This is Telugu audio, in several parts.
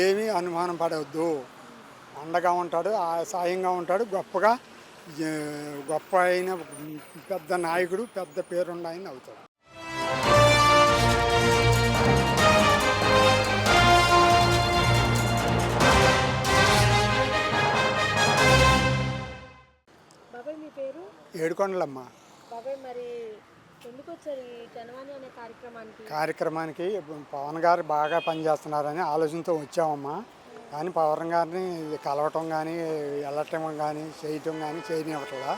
ఏమీ అనుమానం పడవద్దు. అండగా ఉంటాడు, సాయంగా ఉంటాడు, గొప్పగా ఏ, గొప్ప అయిన పెద్ద నాయకుడు, పెద్ద పేరున్న ఆయన అవుతాడు. బాబాయ్ మీ పేరు? ఏడుకొండలమ్మ. బాబాయ్ మరి ఎందుకు వచ్చారు ఈ జనవాణి అనే కార్యక్రమానికి? కార్యక్రమానికి పవన్ గారు బాగా పనిచేస్తున్నారని ఆలోచనతో వచ్చామమ్మా. కానీ పవన్ గారిని కలవటం కానీ, వెళ్ళటం కానీ, చేయటం కానీ చేయనివ్వట్లా.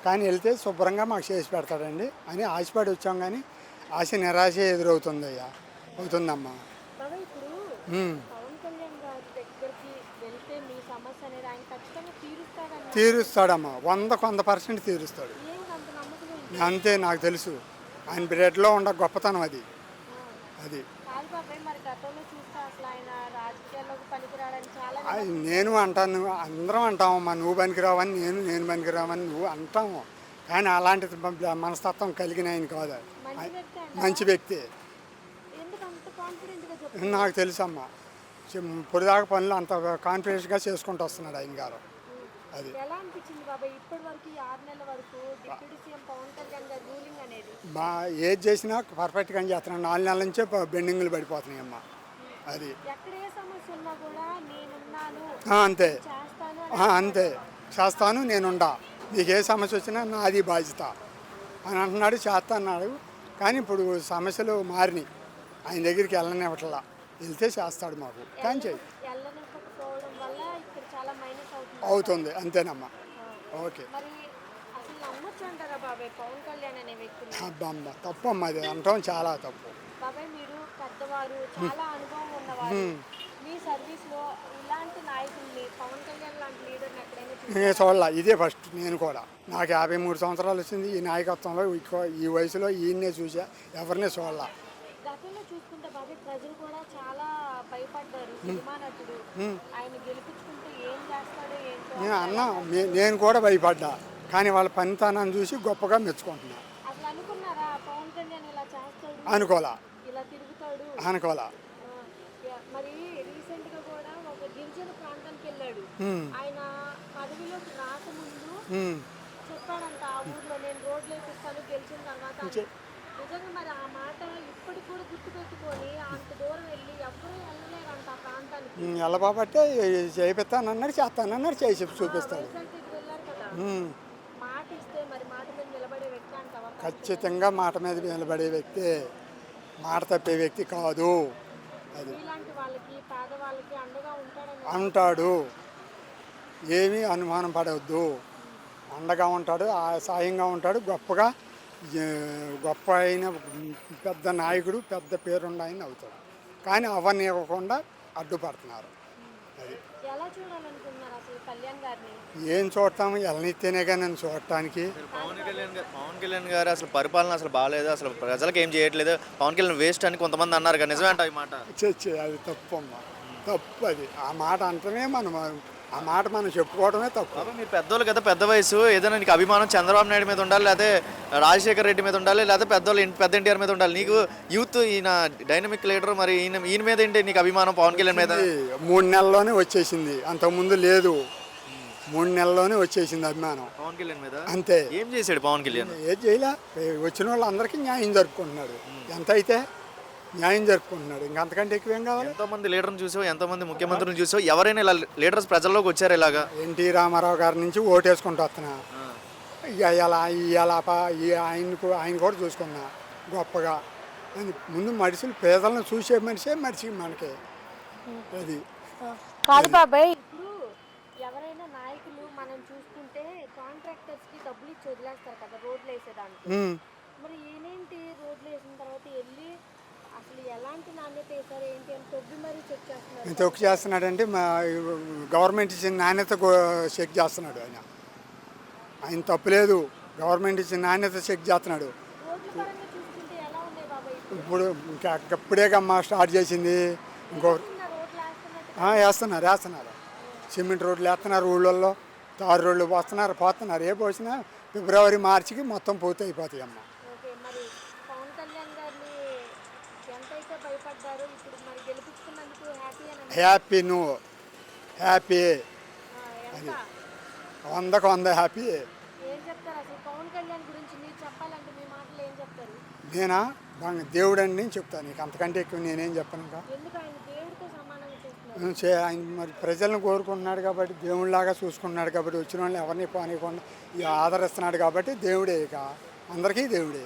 కానీ వెళ్తే శుభ్రంగా మాకు చేసి పెడతాడండి అని ఆశపడి వచ్చాం. కానీ ఆశ నిరాశ ఎదురవుతుంది అయ్యా, అవుతుందమ్మా. బాబాయ్ ఇప్పుడు పవన్ కళ్యాణ్ గారి దగ్గరికి వెళ్తే మీ సమస్య అనేది ఆయన ఖచ్చితంగా తీరుస్తాడని తీరుస్తాడమ్మా, 100% తీరుస్తాడు. ఏం అంత నమ్మకం ఏంటి? అంతే, నాకు తెలుసు. ఆయన బ్రెడ్లో ఉండ గొప్పతనం అది. అది కాదు బాబాయ్, మరి గతంలో చూస్తే అసలు ఆయన రాజకీయాల్లోకి పనికిరాడని చాలా నేను అంటాను, అందరం అంటామమ్మా, నువ్వు పనికిరావని, నేను పనికిరావని నువ్వు అంటాము. కానీ అలాంటి మనస్తత్వం కలిగిన ఆయన కాదు. మంచి వ్యక్తి అంట. మంచి వ్యక్తి, ఎందుకు అంత కాన్ఫిడెంట్గా చెప్తారు? నాకు తెలుసమ్మా. పొడిదాకా పనులు అంత కాన్ఫిడెన్స్గా చేసుకుంటూ వస్తున్నాడు ఆయన గారు. అది ఎలా అనిపించింది బాబాయ్ ఇప్పటి వరకు ఈ 6 నెలల వరకు డిప్యూటీ సీఎం పవన్ కళ్యాణ్ గారి రూలింగ్ అనేది? ఏది చేసినా పర్ఫెక్ట్గా చేస్తున్నాడు. 4 నెలల నుంచే బెండింగ్లు పడిపోతున్నాయి అమ్మా. అది ఎక్కడ ఏ సమస్య ఉన్నా కూడా నేనున్నాను, అంతే చేస్తాను అంతే, చేస్తాను, నేనుండా, మీకు ఏ సమస్య వచ్చినా నాది బాధ్యత అని అంటున్నాడు, చేస్తా అన్నాడు. కానీ ఇప్పుడు సమస్యలు మారినాయి, ఆయన దగ్గరికి వెళ్ళనివ్వట్లా. వెళ్తే చేస్తాడు మాకు, కానీ చెయ్యి వెళ్ళనివ్వకపోవడం వల్ల ఇక్కడ చాలా మైనస్ అవుతుంది. అంతేనమ్మా. ఓకే. మరి అసలు నమ్మొచ్చు అంటారా బాబాయ్ పవన్ కళ్యాణ్ అనే వ్యక్తిని? అబ్బమ్మ, తప్పమ్మా, అది అనటం చాలా తప్పు. బాబాయ్ మీరు పెద్దవారు, చాలా అనుభవం ఉన్నవారు, మీ సర్వీస్ లో ఇలాంటి నాయకుల్ని, పవన్ కళ్యాణ్ లాంటి లీడర్ని ఎక్కడైనా నేను చూడాల, ఇదే ఫస్ట్. నేను కూడా నాకు 53 సంవత్సరాలు వచ్చింది. ఈ నాయకత్వంలో ఈ వయసులో ఈయన్నే చూసా, ఎవరినే చూడాల. గతంలో చూసుకుంటే బాబాయ్ ప్రజలు కూడా చాలా భయపడ్డారు. సినిమా నటుడు, ఆయన గెలిపించుకుంటే ఏం చేస్తాడో ఏంటో నేను కూడా భయపడ్డా. కానీ వాళ్ళ పనితనాన్ని చూసి గొప్పగా మెచ్చుకుంటున్నా. అసలు అనుకున్నారా పవన్ కళ్యాణ్ ఇలా చేస్తాడు, అనుకోలా, ఇలా తిరుగుతాడు? అనుకోలా. మరి రీసెంట్ గా కూడా ఒక గిరిజన ప్రాంతానికి వెళ్ళాడు. ఆయన పదవిలోకి రాకముందు చెప్పాడంట, ఆ ఊర్లో నేను రోడ్లు వేపిస్తాను గెలిచిన తర్వాత. నిజంగా మరి ఆ మాట ఇప్పటికి కూడా గుర్తుపెట్టుకొని అంత దూరం వెళ్ళి ఎవరు వెళ్ళలేరంట ఆ ప్రాంతానికి. వెళ్ళబాబట్టే చేపిస్తానన్నాడు, చేస్తానన్నాడు, చేసి చూపిస్తాడు. రిజల్ట్ ఇది వెళ్ళారు కదా, మాట ఇస్తే మరి మాట మీద నిలబడే వ్యక్తి అంటావా? ఖచ్చితంగా మాట మీద నిలబడే వ్యక్తి, మాట తప్పే వ్యక్తి కాదు. అది ఇలాంటి వాళ్ళకి, పేదవాళ్ళకి అండగా ఉంటాడని అంటాడు, ఏమీ అనుమానం పడవద్దు. అండగా ఉంటాడు, సాయంగా ఉంటాడు, గొప్పగా గొప్ప అయిన పెద్ద నాయకుడు, పెద్ద పేరున్న ఆయన అవుతాడు. కానీ అవనివ్వకుండా అడ్డుపడుతున్నారు. అది ఎలా చూడాలనుకుంటున్నారు అసలు కళ్యాణ్ గారిని? ఏం చూడటాము, ఎలనిస్తేనే కానీ నన్ను చూడటానికి. పవన్ కళ్యాణ్ గారు అసలు పరిపాలన అసలు బాగాలేదు, అసలు ప్రజలకు ఏం చేయట్లేదు, పవన్ కళ్యాణ్ వేస్ట్ అని కొంతమంది అన్నారు కదా, నిజమే అంట ఈ మాట? అది తప్పు అమ్మా, తప్పు. అది ఆ మాట అంటేనే ఆ మాట మనం చెప్పుకోవడమే తప్పు. మీరు పెద్దోళ్ళు కదా, పెద్ద వయసు, ఏదైనా నీకు అభిమానం చంద్రబాబు నాయుడు మీద ఉండాలి, లేకపోతే రాజశేఖర్ రెడ్డి మీద ఉండాలి, లేకపోతే పెద్దోళ్ళు పెద్ద ఎన్టీఆర్ మీద ఉండాలి. నీకు యూత్ ఈయన డైనమిక్ లీడర్, మరి ఈయన మీద ఏంటి నీకు అభిమానం పవన్ కళ్యాణ్ మీద? 3 నెలల్లోనే వచ్చేసింది, అంతకుముందు లేదు. 3 నెలల్లోనే వచ్చేసింది అభిమానం పవన్ కళ్యాణ్ మీద. అంతే. ఏం చేశాడు పవన్ కళ్యాణ్? ఏం చేయలే, వచ్చిన వాళ్ళందరికీ న్యాయం జరుపుకుంటున్నాడు. ఎంత అయితే న్యాయం జరుపుకుంటున్నాడు, ఇంకంతకంటే ఎక్కువేం కావాలి? ఎంతోమంది లీడర్ని చూసావు, ఎంతోమంది ముఖ్యమంత్రిని చూసావు, ఎవరైనా ఇలా లీడర్స్ ప్రజల్లోకి వచ్చారు ఇలాగా? ఎన్టీ రామారావు గారి నుంచి ఓటేసుకుంటూ వస్తున్నా. ఆయన కూడా చూసుకున్నా గొప్పగా. ముందు మనుషులు, పేదలను చూసే మనిషే మనిషి మనకి. అది కాదు బాబాయ్, ఇప్పుడు ఎవరైనా నాయకులు మనం చూసుకుంటే కాంట్రాక్టర్స్ కి డబ్బులు ఇచ్చి వదిలేస్తారు కదా రోడ్లు వేసేదానికి. మరి ఈయనేంటి రోడ్లు వేసిన తర్వాత వెళ్ళి అసలు ఎలాంటి నాణ్యత వేసారు ఏంటి అని తొవ్వి మరీ చెక్ చేస్తున్నారు. తొక్కు చేస్తున్నాడంటే గవర్నమెంట్ ఇచ్చిన నాణ్యత చెక్ చేస్తున్నాడు. ఆయన తప్పులేదు, గవర్నమెంట్ ఇచ్చిన నాణ్యత చెక్ చేస్తున్నాడు. రోడ్ల పరంగా చూసుకుంటే ఎలా ఉన్నాయి బాబాయ్? ఇప్పుడు ఇప్పుడే అమ్మ స్టార్ట్ చేసింది. ఇంకో వేస్తున్నట్టు వేస్తున్నారు సిమెంట్ రోడ్లు వేస్తున్నారు, ఊళ్ళల్లో తారు రోడ్లు పోతున్నారు. ఏ పోసినా ఫిబ్రవరి మార్చికి మొత్తం పూర్తి అయిపోతాయి అమ్మ. ఓకే, మరి పవన్ కళ్యాణ్ గారిని ఎంతైతే భయపడ్డారో ఇప్పుడు మరి గెలిపించుకున్నందుకు హ్యాపీ అని హ్యాపీ నువ్వు హ్యాపీ ఎంత 100కు 100 హ్యాపీ. ఏం చెప్తారు అసలు పవన్ కళ్యాణ్ గురించి మీరు చెప్పాలంటే మీ మాటలు ఏం చెప్తారు? నేనా దేవుడు అని నేను చెప్తాను, నీకు అంతకంటే ఎక్కువ నేనేం చెప్పను ఇంకా. ఎందుకు ఆయన దేవుడితో సమానంగా చేస్తున్నారు? ఆయన మరి ప్రజలను కోరుకుంటున్నాడు కాబట్టి, దేవుడిలాగా చూసుకుంటున్నాడు కాబట్టి, వచ్చిన వాళ్ళని ఎవరిని పోనీయకుండా ఆదరిస్తున్నాడు కాబట్టి దేవుడే, ఇక అందరికీ దేవుడే.